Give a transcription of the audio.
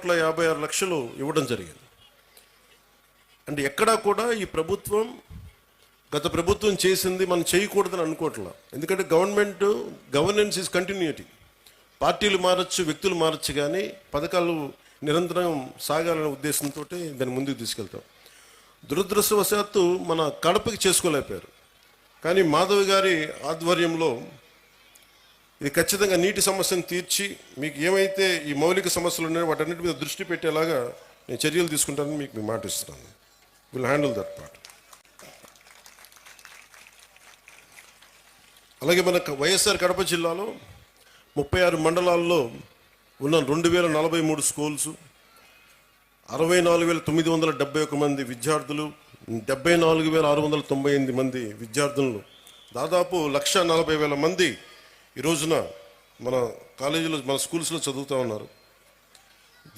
56 లక్షలు ఇవ్వడం జరిగింది. అంటే ఎక్కడా కూడా ఈ ప్రభుత్వం గత ప్రభుత్వం చేసింది మనం చేయకూడదని అనుకోవట్లా. ఎందుకంటే గవర్నెన్స్ ఈజ్ కంటిన్యూటీ. పార్టీలు మారచ్చు, వ్యక్తులు మారచ్చు, కానీ పథకాలు నిరంతరం సాగాలనే ఉద్దేశంతో దాన్ని ముందుకు తీసుకెళ్తాం. దురదృష్టవశాత్తు మన కడపకి చేసుకోలేకపోయారు. కానీ మాధవ్ గారి ఆధ్వర్యంలో ఇది ఖచ్చితంగా నీటి సమస్యను తీర్చి మీకు ఏమైతే ఈ మౌలిక సమస్యలు ఉన్నాయో వాటన్నిటి మీద దృష్టి పెట్టేలాగా నేను చర్యలు తీసుకుంటానని మీకు మాట ఇస్తున్నాను. Will handle that part. అలాగే మన వైఎస్ఆర్ కడప జిల్లాలో 36 మండలాల్లో ఉన్న 2043 స్కూల్స్, 64,971 మంది విద్యార్థులు, 74,698 మంది విద్యార్థులను, దాదాపు 1,40,000 మంది ఈ రోజున మన కాలేజీలో మన స్కూల్స్లో చదువుతూ ఉన్నారు.